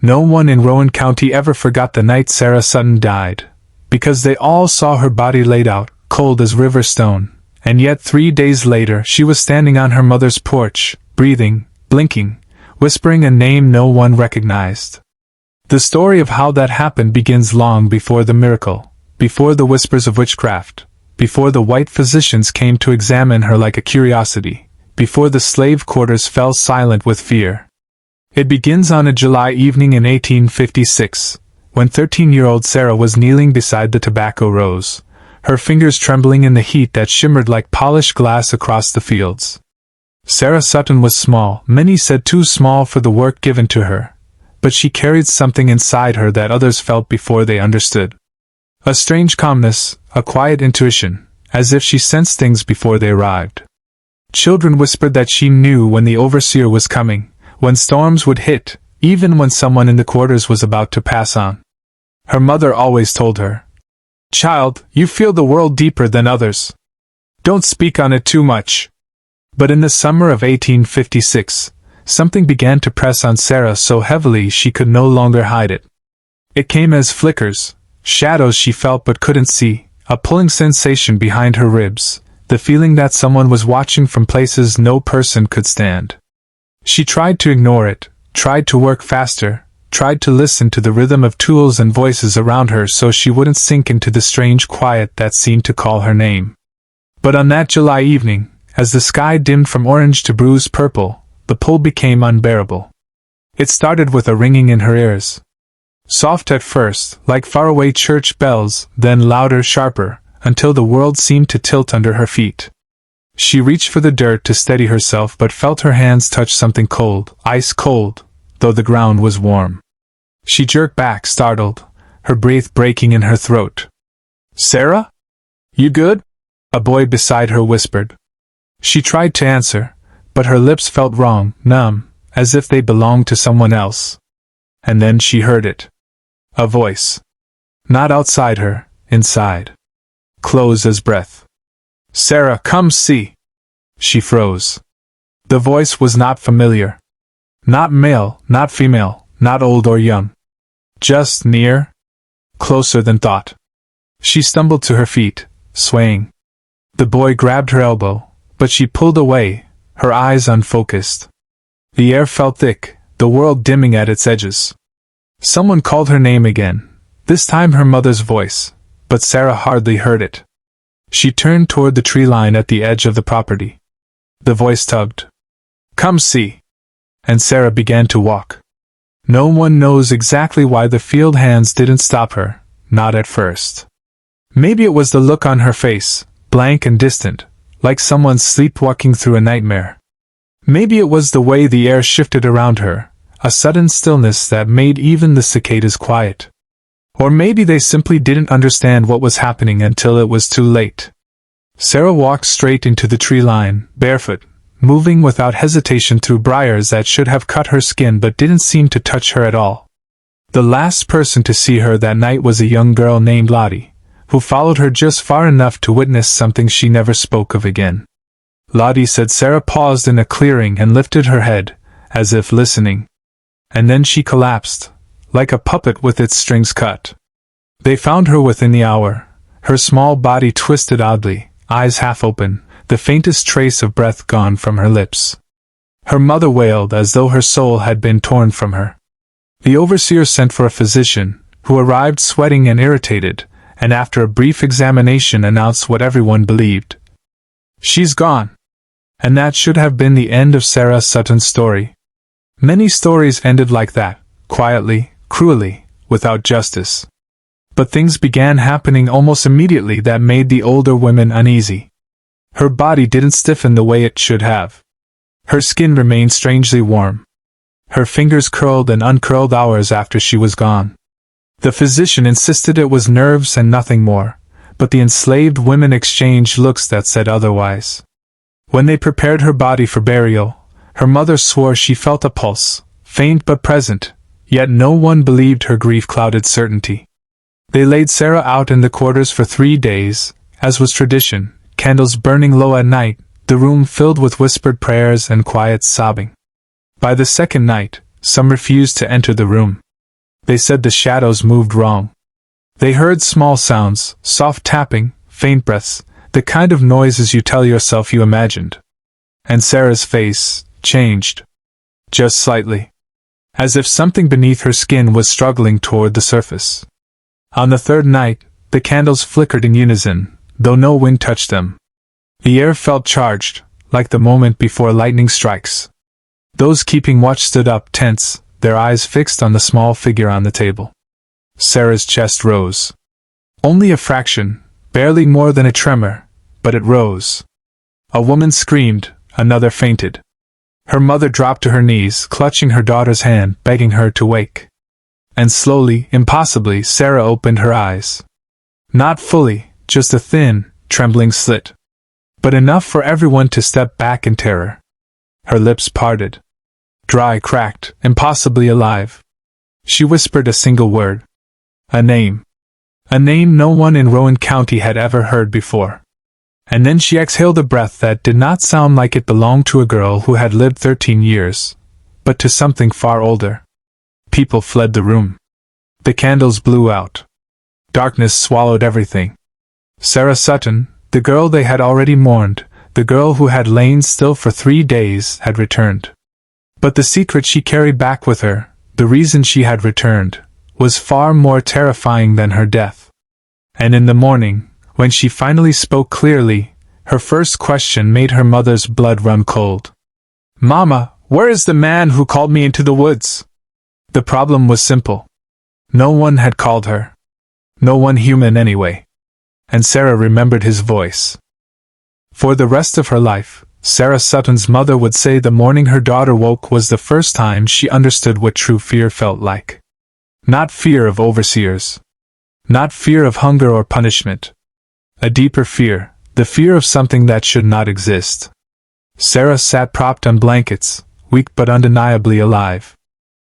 No one in Rowan County ever forgot the night Sara Sutton died, because they all saw her body laid out, cold as river stone, and yet 3 days later she was standing on her mother's porch, breathing, blinking, whispering a name no one recognized. The story of how that happened begins long before the miracle, before the whispers of witchcraft, before the white physicians came to examine her like a curiosity, before the slave quarters fell silent with fear. It begins on a July evening in 1856, when 13-year-old Sara was kneeling beside the tobacco rows, her fingers trembling in the heat that shimmered like polished glass across the fields. Sara Sutton was small, many said too small for the work given to her, but she carried something inside her that others felt before they understood. A strange calmness, a quiet intuition, as if she sensed things before they arrived. Children whispered that she knew when the overseer was coming, when storms would hit, even when someone in the quarters was about to pass on. Her mother always told her, "Child, you feel the world deeper than others. Don't speak on it too much." But in the summer of 1856, something began to press on Sara so heavily she could no longer hide it. It came as flickers, shadows she felt but couldn't see, a pulling sensation behind her ribs, the feeling that someone was watching from places no person could stand. She tried to ignore it, tried to work faster, tried to listen to the rhythm of tools and voices around her so she wouldn't sink into the strange quiet that seemed to call her name. But on that July evening, as the sky dimmed from orange to bruised purple, the pull became unbearable. It started with a ringing in her ears. Soft at first, like faraway church bells, then louder, sharper, until the world seemed to tilt under her feet. She reached for the dirt to steady herself but felt her hands touch something cold, ice cold, though the ground was warm. She jerked back, startled, her breath breaking in her throat. "Sara? You good?" a boy beside her whispered. She tried to answer, but her lips felt wrong, numb, as if they belonged to someone else. And then she heard it. A voice. Not outside her, inside. Close as breath. "Sara, come see." She froze. The voice was not familiar. Not male, not female, not old or young. Just near. Closer than thought. She stumbled to her feet, swaying. The boy grabbed her elbow, but she pulled away, her eyes unfocused. The air felt thick, the world dimming at its edges. Someone called her name again, this time her mother's voice, but Sara hardly heard it. She turned toward the tree line at the edge of the property. The voice tugged. "Come see." And Sara began to walk. No one knows exactly why the field hands didn't stop her, not at first. Maybe it was the look on her face, blank and distant, like someone sleepwalking through a nightmare. Maybe it was the way the air shifted around her, a sudden stillness that made even the cicadas quiet. Or maybe they simply didn't understand what was happening until it was too late. Sara walked straight into the tree line, barefoot, moving without hesitation through briars that should have cut her skin but didn't seem to touch her at all. The last person to see her that night was a young girl named Lottie, who followed her just far enough to witness something she never spoke of again. Lottie said Sara paused in a clearing and lifted her head, as if listening. And then she collapsed, like a puppet with its strings cut. They found her within the hour, her small body twisted oddly, eyes half open, the faintest trace of breath gone from her lips. Her mother wailed as though her soul had been torn from her. The overseer sent for a physician, who arrived sweating and irritated, and after a brief examination announced what everyone believed. "She's gone." And that should have been the end of Sara Sutton's story. Many stories ended like that, quietly, cruelly, without justice. But things began happening almost immediately that made the older women uneasy. Her body didn't stiffen the way it should have. Her skin remained strangely warm. Her fingers curled and uncurled hours after she was gone. The physician insisted it was nerves and nothing more, but the enslaved women exchanged looks that said otherwise. When they prepared her body for burial, her mother swore she felt a pulse, faint but present, yet no one believed her grief-clouded certainty. They laid Sara out in the quarters for 3 days, as was tradition, candles burning low at night, the room filled with whispered prayers and quiet sobbing. By the second night, some refused to enter the room. They said the shadows moved wrong. They heard small sounds, soft tapping, faint breaths, the kind of noises you tell yourself you imagined. And Sara's face changed. Just slightly. As if something beneath her skin was struggling toward the surface. On the third night, the candles flickered in unison, though no wind touched them. The air felt charged, like the moment before lightning strikes. Those keeping watch stood up tense, their eyes fixed on the small figure on the table. Sara's chest rose. Only a fraction, barely more than a tremor, but it rose. A woman screamed, another fainted. Her mother dropped to her knees, clutching her daughter's hand, begging her to wake. And slowly, impossibly, Sara opened her eyes. Not fully, just a thin, trembling slit. But enough for everyone to step back in terror. Her lips parted. Dry, cracked, impossibly alive. She whispered a single word. A name. A name no one in Rowan County had ever heard before. And then she exhaled a breath that did not sound like it belonged to a girl who had lived 13 years, but to something far older. People fled the room. The candles blew out. Darkness swallowed everything. Sara Sutton, the girl they had already mourned, the girl who had lain still for 3 days, had returned. But the secret she carried back with her, the reason she had returned, was far more terrifying than her death. And in the morning, when she finally spoke clearly, her first question made her mother's blood run cold. "Mama, where is the man who called me into the woods?" The problem was simple. No one had called her. No one human anyway. And Sara remembered his voice. For the rest of her life, Sara Sutton's mother would say the morning her daughter woke was the first time she understood what true fear felt like. Not fear of overseers. Not fear of hunger or punishment. A deeper fear, the fear of something that should not exist. Sara sat propped on blankets, weak but undeniably alive.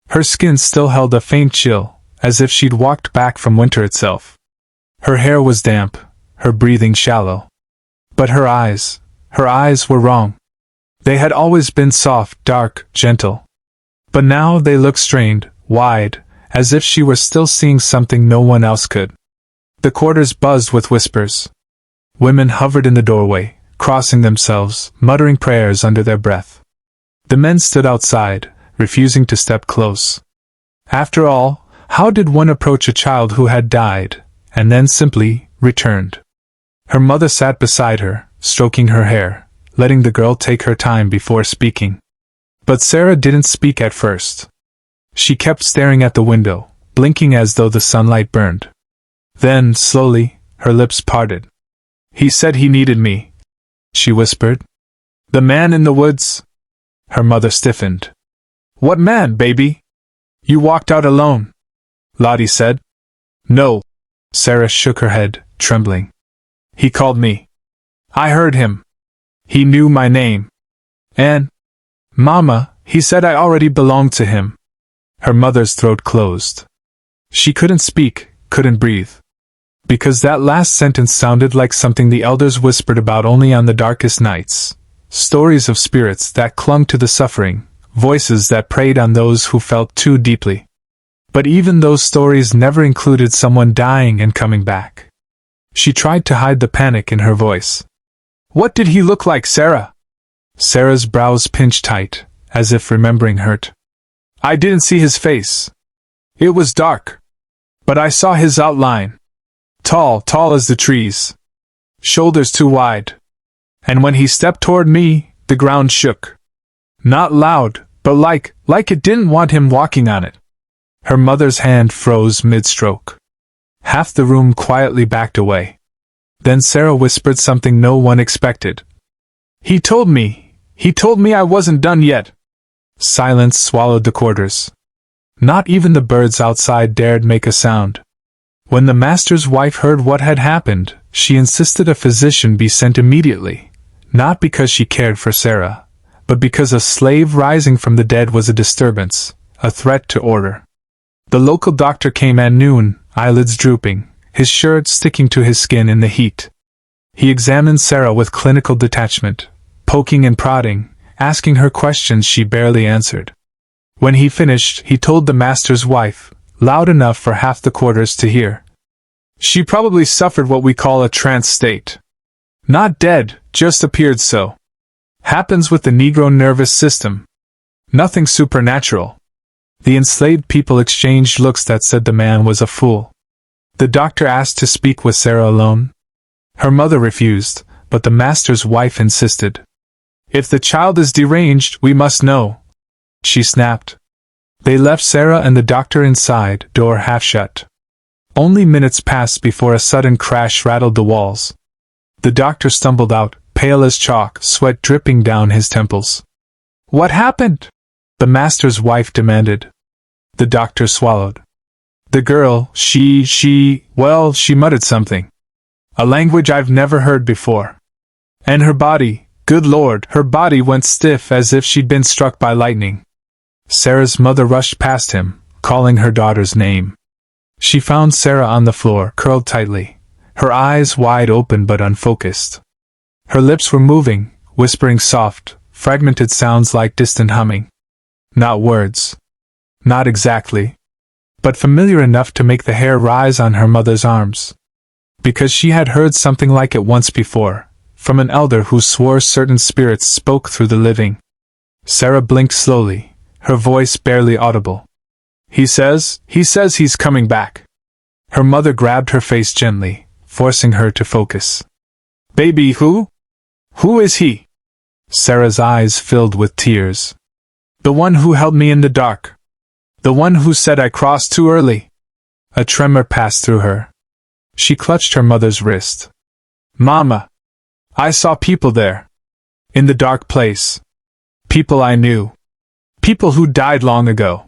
Her skin still held a faint chill, as if she'd walked back from winter itself. Her hair was damp, her breathing shallow. But her eyes were wrong. They had always been soft, dark, gentle. But now they looked strained, wide, as if she were still seeing something no one else could. The quarters buzzed with whispers. Women hovered in the doorway, crossing themselves, muttering prayers under their breath. The men stood outside, refusing to step close. After all, how did one approach a child who had died, and then simply returned? Her mother sat beside her, stroking her hair, letting the girl take her time before speaking. But Sara didn't speak at first. She kept staring at the window, blinking as though the sunlight burned. Then, slowly, her lips parted. "He said he needed me," she whispered. "The man in the woods?" Her mother stiffened. "What man, baby? You walked out alone," Lottie said. "No." Sara shook her head, trembling. "He called me. I heard him. He knew my name. And, Mama, he said I already belonged to him." Her mother's throat closed. She couldn't speak, couldn't breathe. Because that last sentence sounded like something the elders whispered about only on the darkest nights. Stories of spirits that clung to the suffering, voices that preyed on those who felt too deeply. But even those stories never included someone dying and coming back. She tried to hide the panic in her voice. "What did he look like, Sara?" Sara's brows pinched tight, as if remembering hurt. "I didn't see his face. It was dark. But I saw his outline. Tall as the trees. Shoulders too wide. And when he stepped toward me, the ground shook. Not loud, but like it didn't want him walking on it." Her mother's hand froze mid-stroke. Half the room quietly backed away. Then Sara whispered something no one expected. He told me I wasn't done yet." Silence swallowed the quarters. Not even the birds outside dared make a sound. When the master's wife heard what had happened, she insisted a physician be sent immediately, not because she cared for Sara, but because a slave rising from the dead was a disturbance, a threat to order. The local doctor came at noon, eyelids drooping, his shirt sticking to his skin in the heat. He examined Sara with clinical detachment, poking and prodding, asking her questions she barely answered. When he finished, he told the master's wife, loud enough for half the quarters to hear. She probably suffered what we call a trance state. Not dead, just appeared so. Happens with the Negro nervous system. Nothing supernatural. The enslaved people exchanged looks that said the man was a fool. The doctor asked to speak with Sara alone. Her mother refused, but the master's wife insisted. If the child is deranged, we must know, she snapped. They left Sara and the doctor inside, door half shut. Only minutes passed before a sudden crash rattled the walls. The doctor stumbled out, pale as chalk, sweat dripping down his temples. What happened? The master's wife demanded. The doctor swallowed. The girl, she muttered something. A language I've never heard before. And her body, good Lord, her body went stiff as if she'd been struck by lightning. Sara's mother rushed past him, calling her daughter's name. She found Sara on the floor, curled tightly, her eyes wide open but unfocused. Her lips were moving, whispering soft, fragmented sounds like distant humming. Not words. Not exactly. But familiar enough to make the hair rise on her mother's arms. Because she had heard something like it once before, from an elder who swore certain spirits spoke through the living. Sara blinked slowly, her voice barely audible. He says he's coming back. Her mother grabbed her face gently, forcing her to focus. Baby who? Who is he? Sara's eyes filled with tears. The one who held me in the dark. The one who said I crossed too early. A tremor passed through her. She clutched her mother's wrist. Mama! I saw people there. In the dark place. People I knew. People who died long ago.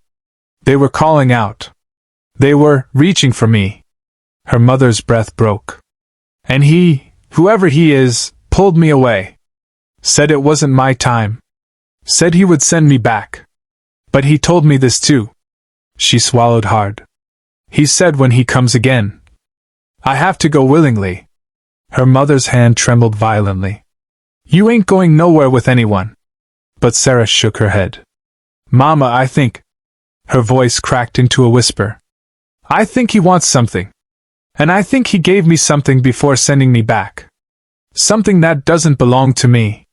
They were calling out. They were reaching for me. Her mother's breath broke. And he, whoever he is, pulled me away. Said it wasn't my time. Said he would send me back. But he told me this too. She swallowed hard. He said when he comes again. I have to go willingly. Her mother's hand trembled violently. You ain't going nowhere with anyone. But Sara shook her head. Mama, I think. Her voice cracked into a whisper. I think he wants something. And I think he gave me something before sending me back. Something that doesn't belong to me.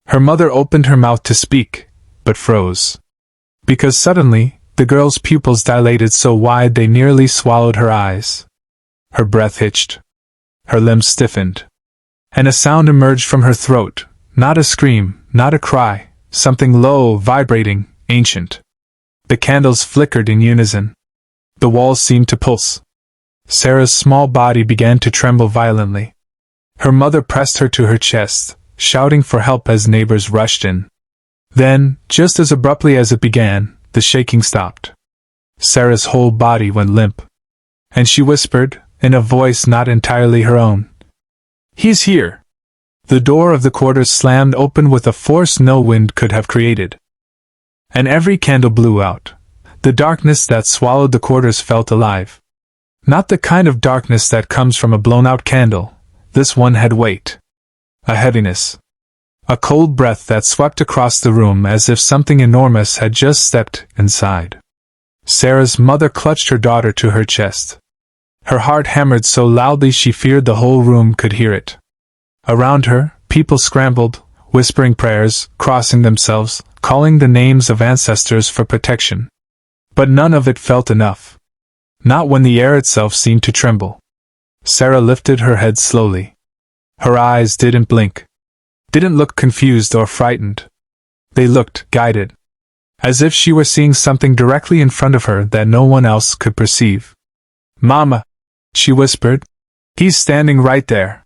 Her mother opened her mouth to speak, but froze. Because suddenly, the girl's pupils dilated so wide they nearly swallowed her eyes. Her breath hitched. Her limbs stiffened. And a sound emerged from her throat, not a scream, not a cry, something low, vibrating, ancient. The candles flickered in unison. The walls seemed to pulse. Sara's small body began to tremble violently. Her mother pressed her to her chest, shouting for help as neighbors rushed in. Then, just as abruptly as it began, the shaking stopped. Sara's whole body went limp. And she whispered, in a voice not entirely her own. He's here. The door of the quarters slammed open with a force no wind could have created. And every candle blew out. The darkness that swallowed the quarters felt alive. Not the kind of darkness that comes from a blown-out candle. This one had weight. A heaviness. A cold breath that swept across the room as if something enormous had just stepped inside. Sara's mother clutched her daughter to her chest. Her heart hammered so loudly she feared the whole room could hear it. Around her, people scrambled, whispering prayers, crossing themselves, calling the names of ancestors for protection. But none of it felt enough. Not when the air itself seemed to tremble. Sara lifted her head slowly. Her eyes didn't blink. Didn't look confused or frightened. They looked guided. As if she were seeing something directly in front of her that no one else could perceive. Mama, she whispered. He's standing right there.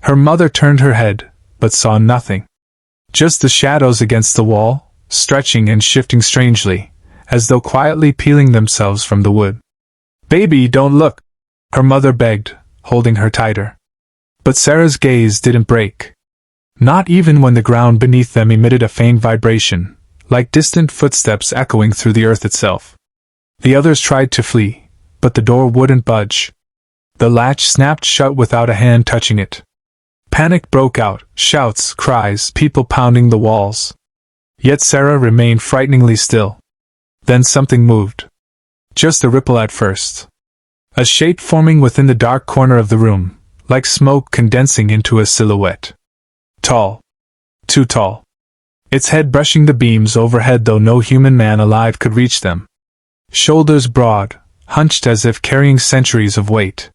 Her mother turned her head, but saw nothing. Just the shadows against the wall, stretching and shifting strangely, as though quietly peeling themselves from the wood. Baby, don't look, her mother begged, holding her tighter. But Sara's gaze didn't break. Not even when the ground beneath them emitted a faint vibration, like distant footsteps echoing through the earth itself. The others tried to flee, but the door wouldn't budge. The latch snapped shut without a hand touching it. Panic broke out, shouts, cries, people pounding the walls. Yet Sara remained frighteningly still. Then something moved. Just a ripple at first. A shape forming within the dark corner of the room, like smoke condensing into a silhouette. Tall. Too tall. Its head brushing the beams overhead though no human man alive could reach them. Shoulders broad, hunched as if carrying centuries of weight.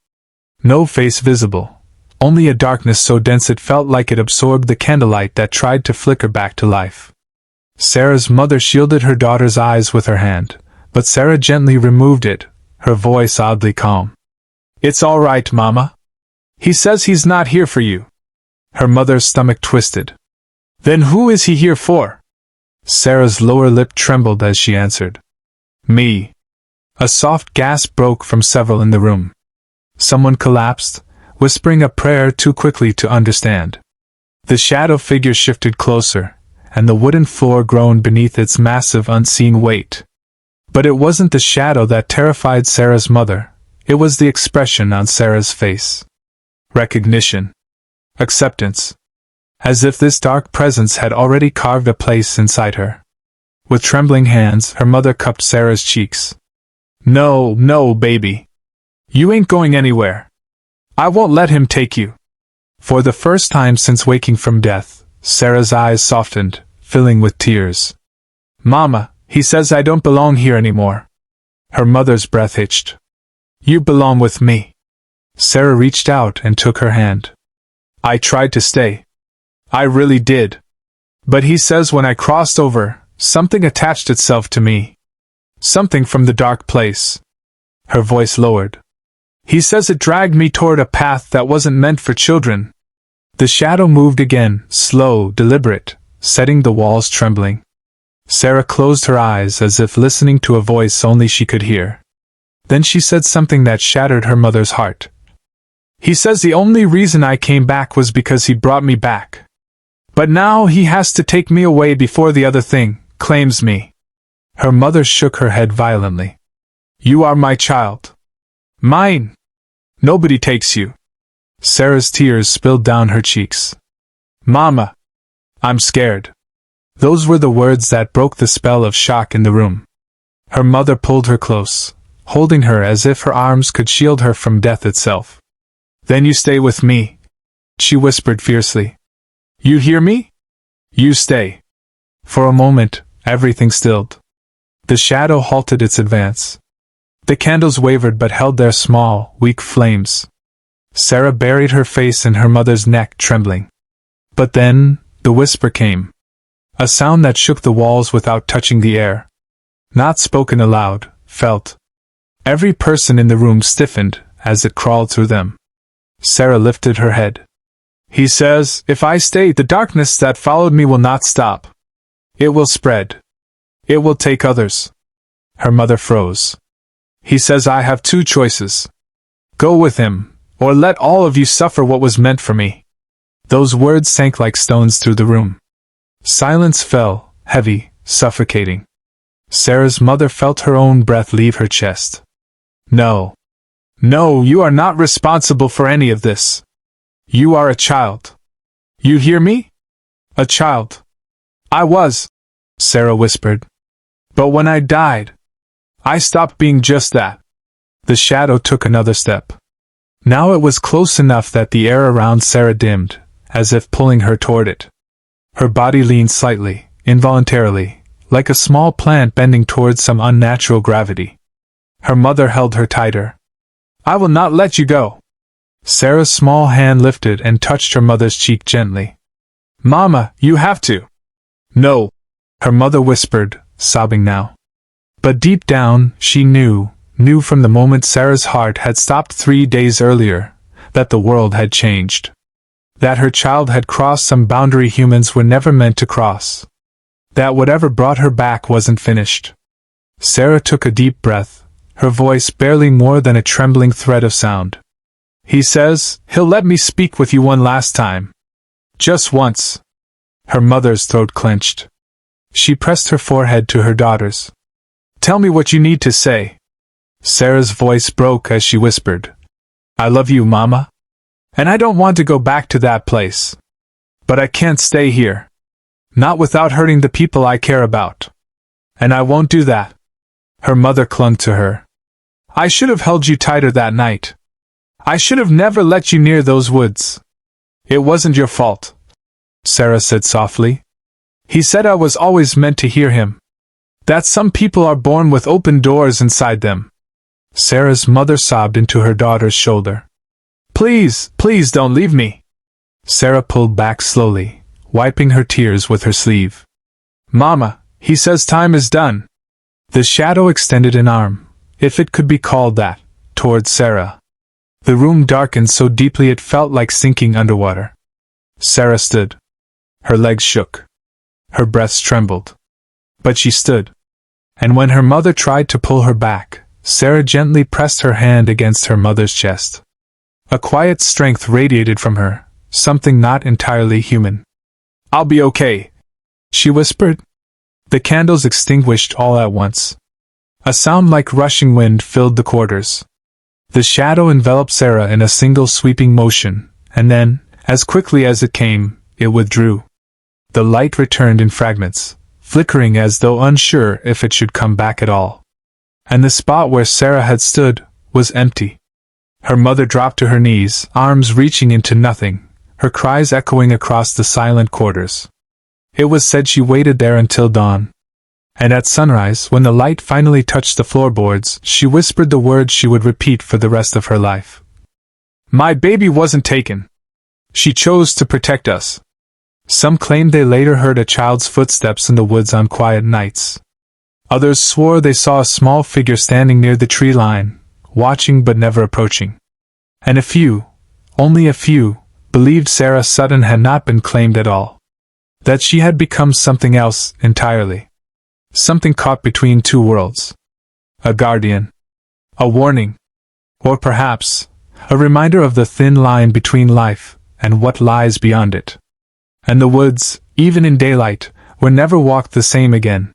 No face visible, only a darkness so dense it felt like it absorbed the candlelight that tried to flicker back to life. Sara's mother shielded her daughter's eyes with her hand, but Sara gently removed it, her voice oddly calm. "It's all right, Mama. He says he's not here for you." Her mother's stomach twisted. "Then who is he here for?" Sara's lower lip trembled as she answered. "Me." A soft gasp broke from several in the room. Someone collapsed, whispering a prayer too quickly to understand. The shadow figure shifted closer, and the wooden floor groaned beneath its massive unseen weight. But it wasn't the shadow that terrified Sara's mother, it was the expression on Sara's face. Recognition. Acceptance. As if this dark presence had already carved a place inside her. With trembling hands, her mother cupped Sara's cheeks. "No, no, baby. You ain't going anywhere. I won't let him take you." For the first time since waking from death, Sara's eyes softened, filling with tears. "Mama, he says I don't belong here anymore." Her mother's breath hitched. "You belong with me." Sara reached out and took her hand. "I tried to stay. I really did. But he says when I crossed over, something attached itself to me. Something from the dark place." Her voice lowered. "He says it dragged me toward a path that wasn't meant for children." The shadow moved again, slow, deliberate, setting the walls trembling. Sara closed her eyes as if listening to a voice only she could hear. Then she said something that shattered her mother's heart. "He says the only reason I came back was because he brought me back. But now he has to take me away before the other thing claims me." Her mother shook her head violently. "You are my child. Mine. Nobody takes you." Sara's tears spilled down her cheeks. "Mama. I'm scared." Those were the words that broke the spell of shock in the room. Her mother pulled her close, holding her as if her arms could shield her from death itself. "Then you stay with me," she whispered fiercely. "You hear me? You stay." For a moment, everything stilled. The shadow halted its advance. The candles wavered but held their small, weak flames. Sara buried her face in her mother's neck, trembling. But then, the whisper came. A sound that shook the walls without touching the air. Not spoken aloud, felt. Every person in the room stiffened as it crawled through them. Sara lifted her head. "He says, if I stay, the darkness that followed me will not stop. It will spread. It will take others." Her mother froze. "He says I have two choices. Go with him, or let all of you suffer what was meant for me." Those words sank like stones through the room. Silence fell, heavy, suffocating. Sara's mother felt her own breath leave her chest. "No. No, you are not responsible for any of this. You are a child. You hear me? A child." "I was," Sara whispered. "But when I died, I stopped being just that." The shadow took another step. Now it was close enough that the air around Sara dimmed, as if pulling her toward it. Her body leaned slightly, involuntarily, like a small plant bending towards some unnatural gravity. Her mother held her tighter. "I will not let you go." Sara's small hand lifted and touched her mother's cheek gently. "Mama, you have to." "No," her mother whispered, sobbing now. But deep down, she knew from the moment Sara's heart had stopped 3 days earlier, that the world had changed. That her child had crossed some boundary humans were never meant to cross. That whatever brought her back wasn't finished. Sara took a deep breath, her voice barely more than a trembling thread of sound. "He says he'll let me speak with you one last time. Just once." Her mother's throat clenched. She pressed her forehead to her daughter's. "Tell me what you need to say." Sara's voice broke as she whispered, "I love you, Mama. And I don't want to go back to that place. But I can't stay here. Not without hurting the people I care about. And I won't do that." Her mother clung to her, I should have held you tighter that night. I should have never let you near those woods. It wasn't your fault," Sara said softly. "He said I was always meant to hear him. That some people are born with open doors inside them." Sara's mother sobbed into her daughter's shoulder. "Please, please don't leave me." Sara pulled back slowly, wiping her tears with her sleeve. "Mama, he says time is done." The shadow extended an arm, if it could be called that, toward Sara. The room darkened so deeply it felt like sinking underwater. Sara stood. Her legs shook. Her breath trembled. But she stood. And when her mother tried to pull her back, Sara gently pressed her hand against her mother's chest. A quiet strength radiated from her, something not entirely human. "I'll be okay," she whispered. The candles extinguished all at once. A sound like rushing wind filled the quarters. The shadow enveloped Sara in a single sweeping motion, and then, as quickly as it came, it withdrew. The light returned in fragments, flickering as though unsure if it should come back at all. And the spot where Sara had stood was empty. Her mother dropped to her knees, arms reaching into nothing, her cries echoing across the silent quarters. It was said she waited there until dawn. And at sunrise, when the light finally touched the floorboards, she whispered the words she would repeat for the rest of her life. "My baby wasn't taken. She chose to protect us." Some claimed they later heard a child's footsteps in the woods on quiet nights. Others swore they saw a small figure standing near the tree line, watching but never approaching. And a few, only a few, believed Sara Sutton had not been claimed at all. That she had become something else entirely. Something caught between two worlds. A guardian. A warning. Or perhaps, a reminder of the thin line between life and what lies beyond it. And the woods, even in daylight, were never walked the same again.